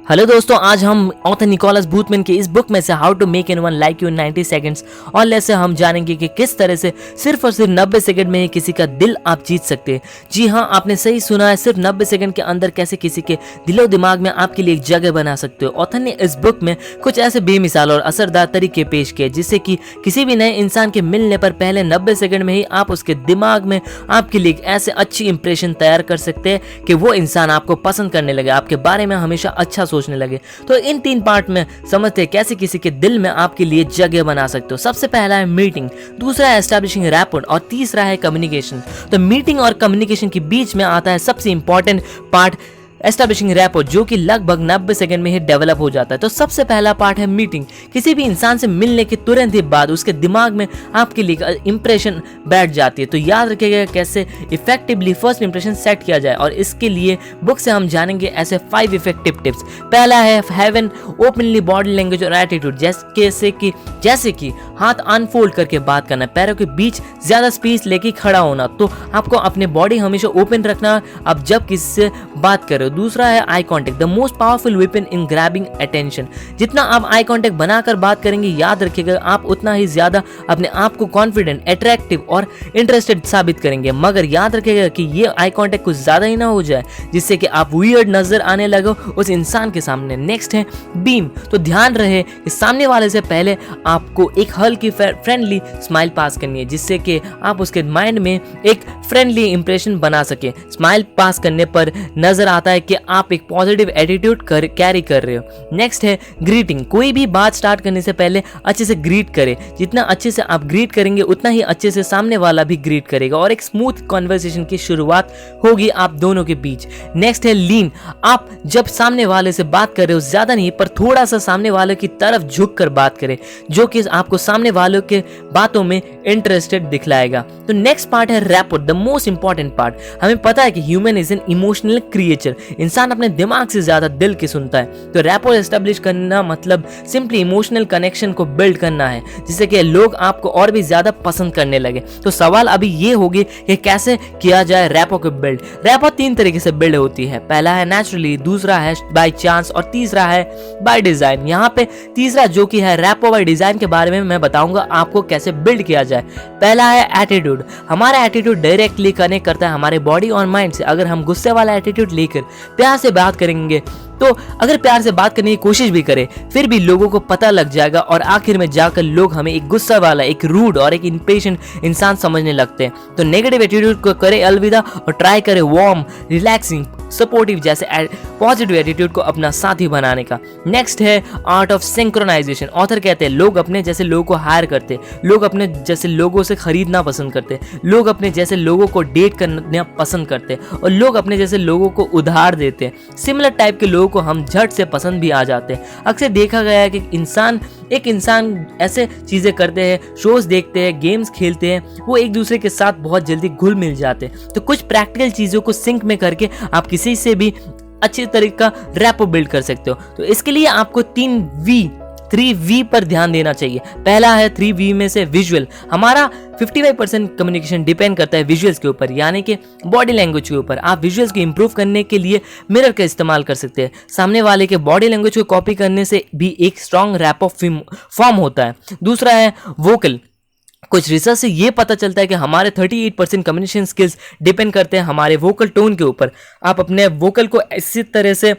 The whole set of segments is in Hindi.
हेलो दोस्तों, आज हम ऑथर निकोलस बूथमैन की इस बुक में से how to make anyone like you in 90 seconds और लेस से हम जानेंगे कि किस तरह से सिर्फ और सिर्फ 90 सेकंड में ही किसी का दिल आप जीत सकते हैं। जी हाँ, आपने सही सुना है, सिर्फ 90 सेकंड के अंदर कैसे किसी के दिलो दिमाग में आपके लिए एक जगह बना सकते हो। ऑथर ने इस बुक में कुछ ऐसे बेमिसाल और असरदार तरीके पेश किए जिससे कि किसी भी नए इंसान के मिलने पर पहले 90 सेकंड में ही आप उसके दिमाग में आपके लिए एक ऐसे अच्छी इंप्रेशन तैयार कर सकते हैं कि वो इंसान आपको पसंद करने लगे, आपके बारे में हमेशा अच्छा सोचने लगे। तो इन 3 पार्ट में समझते हैं कैसे किसी के दिल में आपके लिए जगह बना सकते हो। सबसे पहला है मीटिंग, दूसरा है एस्टैब्लिशिंग रैपोर्ट और तीसरा है कम्युनिकेशन। तो मीटिंग और कम्युनिकेशन के बीच में आता है सबसे इंपॉर्टेंट पार्ट एस्टैब्लिशिंग रैपोर्ट, जो कि लगभग 90 सेकंड में ही डेवलप हो जाता है। तो सबसे पहला पार्ट है मीटिंग। किसी भी इंसान से मिलने के तुरंत ही बाद उसके दिमाग में आपके लिए इंप्रेशन बैठ जाती है। तो याद रखिएगा कैसे इफेक्टिवली फर्स्ट इंप्रेशन सेट किया जाए, और इसके लिए बुक से हम जानेंगे ऐसे 5 इफेक्टिव टिप्स। पहला है have an openly body language और एटीट्यूड, जैसे कि हाथ अनफोल्ड करके बात करना, पैरों के बीच ज्यादा स्पेस लेके खड़ा होना। तो आपको अपने बॉडी हमेशा ओपन रखना आप जब किसी से बात कर रहे हो। दूसरा है eye contact, the most powerful weapon in grabbing attention. जितना आप आई कांटेक्ट बनाकर बात करेंगे, याद रखिएगा आप उतना ही ज्यादा अपने आप को कॉन्फिडेंट, अट्रैक्टिव और इंटरेस्टेड साबित करेंगे। मगर याद रखिएगा कि ये आई कांटेक्ट कुछ ज्यादा ही ना हो जाए जिससे कि आप वियर्ड नजर आने लगो उस इंसान के सामने। नेक्स्ट है बीम, तो ध्यान रहे कि सामने वाले से पहले आपको एक हल्की फ्रेंडली स्माइल पास करनी है जिससे कि आप उसके माइंड में एक फ्रेंडली इंप्रेशन बना सके। स्माइल पास करने पर नजर आता है कि आप एक पॉजिटिव एटीट्यूड कैरी कर रहे हो। नेक्स्ट है ग्रीटिंग, कोई भी बात स्टार्ट करने से पहले अच्छे से ग्रीट करें। जितना अच्छे से आप ग्रीट करेंगे उतना ही अच्छे से सामने वाला भी ग्रीट करेगा और एक स्मूथ कॉन्वर्सेशन की शुरुआत होगी आप दोनों के बीच। नेक्स्ट है लीन, आप जब सामने वाले से बात कर रहे हो ज्यादा नहीं पर थोड़ा सा सामने वाले की तरफ झुक कर बात करें, जो कि आपको सामने वालों के बातों में इंटरेस्टेड दिखलाएगा। तो नेक्स्ट पार्ट है rapport, the most important part. हमें पता है कि human is an emotional creature, इंसान अपने दिमाग से ज्यादा दिल की सुनता है। तो रैपोर्ट एस्टेब्लिश करना मतलब सिंपली इमोशनल कनेक्शन को बिल्ड करना है जिससे कि लोग आपको और भी ज्यादा पसंद करने लगे। तो सवाल अभी ये होगी कि कैसे किया जाए रैपो को बिल्ड। रैपो 3 तरीके से बिल्ड होती है, पहला है नेचुरली, दूसरा है बाय चांस और तीसरा है बाय डिजाइन। यहाँ पे तीसरा जो कि है रैपो बाय डिजाइन के बारे में मैं बताऊंगा आपको कैसे बिल्ड किया जाए। पहला है एटीट्यूड, हमारा एटीट्यूड डायरेक्टली कनेक्ट करता है हमारे बॉडी और माइंड से। अगर हम गुस्से वाला एटीट्यूड लेकर प्यार से बात करेंगे, तो अगर प्यार से बात करने की कोशिश भी करें फिर भी लोगों को पता लग जाएगा और आखिर में जाकर लोग हमें एक गुस्सा वाला, एक रूड और एक इम्पेशेंट इंसान समझने लगते हैं। तो नेगेटिव एटीट्यूड को करें अलविदा और ट्राई करें वार्म, रिलैक्सिंग, सपोर्टिव जैसे पॉजिटिव एटीट्यूड को अपना साथी बनाने का। नेक्स्ट है आर्ट ऑफ सिंक्रोनाइजेशन। ऑथर कहते हैं लोग अपने जैसे लोगों को हायर करते, लोग अपने जैसे लोगों से खरीदना पसंद करते, लोग अपने जैसे लोगों को डेट करना पसंद करते और लोग अपने जैसे लोगों को उधार देते। सिमिलर टाइप के लोगों को हम झट से पसंद भी आ जाते हैं। अक्सर देखा गया है कि एक इंसान ऐसे चीजें करते हैं, शोज देखते हैं, गेम्स खेलते हैं, वो एक दूसरे के साथ बहुत जल्दी घुल मिल जाते हैं। तो कुछ प्रैक्टिकल चीजों को सिंक में करके आप किसी से भी अच्छी तरीके का रैपो बिल्ड कर सकते हो। तो इसके लिए आपको 3V पर ध्यान देना चाहिए। पहला है 3V में से विजुअल। हमारा 55% कम्युनिकेशन डिपेंड करता है विजुअल्स के ऊपर, यानी कि बॉडी लैंग्वेज के ऊपर। आप विजुअल्स को इंप्रूव करने के लिए मिरर का इस्तेमाल कर सकते हैं। सामने वाले के बॉडी लैंग्वेज को कॉपी करने से भी एक स्ट्रॉन्ग रैपो फॉर्म होता है। दूसरा है वोकल। कुछ रिसर्च से ये पता चलता है कि हमारे 38% कम्युनिकेशन स्किल्स डिपेंड करते हैं हमारे वोकल टोन के ऊपर। आप अपने वोकल को इसी तरह से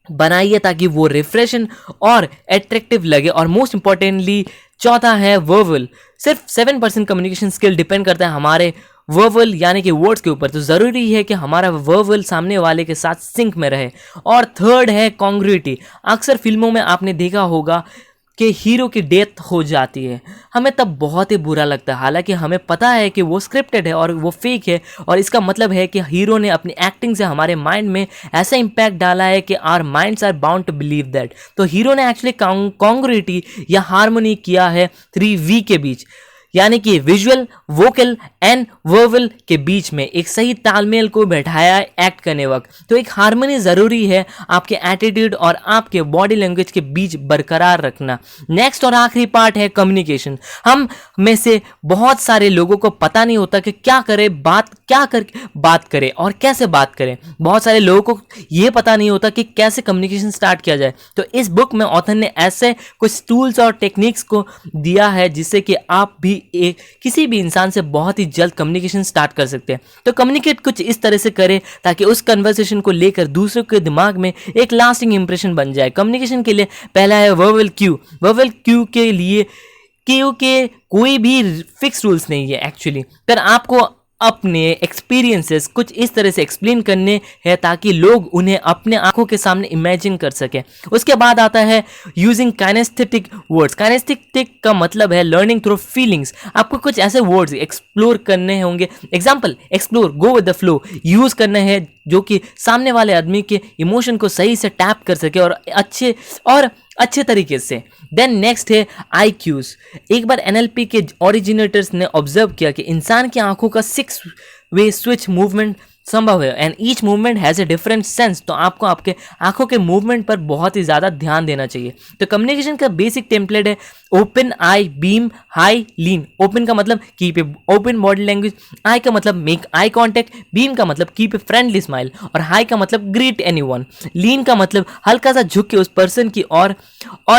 बनाइए ताकि वो रिफ्रेशन और एट्रैक्टिव लगे। और मोस्ट इंपॉर्टेंटली चौथा है वर्बल। सिर्फ 7% कम्युनिकेशन स्किल डिपेंड करता है हमारे वर्बल यानी कि वर्ड्स के ऊपर। तो जरूरी है कि हमारा वर्बल सामने वाले के साथ सिंक में रहे। और थर्ड है कॉन्ग्रुइटी। अक्सर फिल्मों में आपने देखा होगा कि हीरो की डेथ हो जाती है, हमें तब बहुत ही बुरा लगता है, हालांकि हमें पता है कि वो स्क्रिप्टेड है और वो फेक है। और इसका मतलब है कि हीरो ने अपनी एक्टिंग से हमारे माइंड में ऐसा इंपैक्ट डाला है कि our minds are bound to believe that. तो हीरो ने एक्चुअली कॉन्ग्रुइटी या हार्मोनी किया है 3V के बीच। यानी कि विजुअल, वोकल एंड वर्बल के बीच में एक सही तालमेल को बैठाया एक्ट करने वक्त। तो एक हार्मनी ज़रूरी है आपके एटीट्यूड और आपके बॉडी लैंग्वेज के बीच बरकरार रखना। नेक्स्ट और आखिरी पार्ट है कम्युनिकेशन। हम में से बहुत सारे लोगों को पता नहीं होता कि क्या करके बात करें और कैसे बात करें। बहुत सारे लोगों को यह पता नहीं होता कि कैसे कम्युनिकेशन स्टार्ट किया जाए। तो इस बुक में ऑथर ने ऐसे कुछ टूल्स और टेक्निक्स को दिया है जिससे कि आप भी किसी भी इंसान से बहुत ही जल्द कम्युनिकेशन स्टार्ट कर सकते हैं। तो कम्युनिकेट कुछ इस तरह से करें ताकि उस कन्वर्सेशन को लेकर दूसरों के दिमाग में एक लास्टिंग इंप्रेशन बन जाए। कम्युनिकेशन के लिए पहला है वर्बल क्यू। वर्बल क्यू के लिए क्यू के कोई भी फिक्स रूल्स नहीं है एक्चुअली, पर आपको अपने एक्सपीरियंसेस कुछ इस तरह से एक्सप्लेन करने हैं ताकि लोग उन्हें अपने आंखों के सामने इमेजिन कर सकें। उसके बाद आता है यूजिंग काइनेस्थेटिक वर्ड्स। काइनेस्थेटिक का मतलब है लर्निंग थ्रू फीलिंग्स। आपको कुछ ऐसे वर्ड्स एक्सप्लोर करने होंगे। Example, explore, go with the flow use करने हैं जो कि सामने वाले आदमी के इमोशन को सही से टैप कर सके और अच्छे तरीके से। देन नेक्स्ट है IQs। एक बार NLP के ओरिजिनेटर्स ने ऑब्जर्व किया कि इंसान की आंखों का 6 वे स्विच मूवमेंट संभव है and each movement has a different sense. तो आपको आपके आंखों के मूवमेंट पर बहुत ही ज़्यादा ध्यान देना चाहिए। तो कम्युनिकेशन का बेसिक टेम्पलेट है open, eye, beam, high, lean. Open का मतलब keep a open body language, eye का मतलब मेक आई कॉन्टैक्ट, बीम का मतलब कीप ए फ्रेंडली स्माइल और हाई का मतलब ग्रीट एनीवन। लीन का मतलब हल्का सा झुक के उस पर्सन की और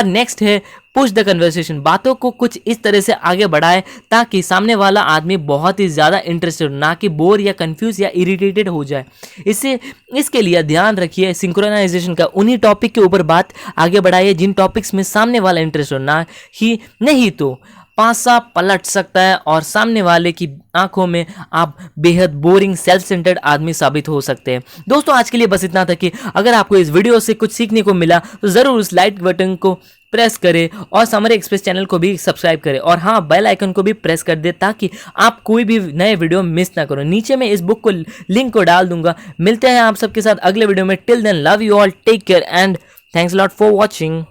नेक्स्ट है पुश द कन्वर्सेशन। बातों को कुछ इस तरह से आगे बढ़ाए ताकि सामने वाला आदमी बहुत ही ज़्यादा इंटरेस्टेड, ना कि बोर या कंफ्यूज या इरिटेटेड हो जाए। इसके लिए ध्यान रखिए सिंक्रोनाइजेशन का। उन्हीं टॉपिक के ऊपर बात आगे बढ़ाइए जिन टॉपिक्स में सामने वाला इंटरेस्ट हो, ना ही नहीं तो पासा पलट सकता है और सामने वाले की आंखों में आप बेहद बोरिंग सेल्फ सेंटर्ड आदमी साबित हो सकते हैं। दोस्तों आज के लिए बस इतना था कि अगर आपको इस वीडियो से कुछ सीखने को मिला तो ज़रूर उस लाइक बटन को प्रेस करें और समरी एक्सप्रेस चैनल को भी सब्सक्राइब करें और हाँ बेल आइकन को भी प्रेस कर दे ताकि आप कोई भी नए वीडियो मिस ना करो। नीचे में इस बुक को लिंक को डाल दूंगा। मिलते हैं आप सबके साथ अगले वीडियो में। Till then love you all, take care and thanks a lot for watching.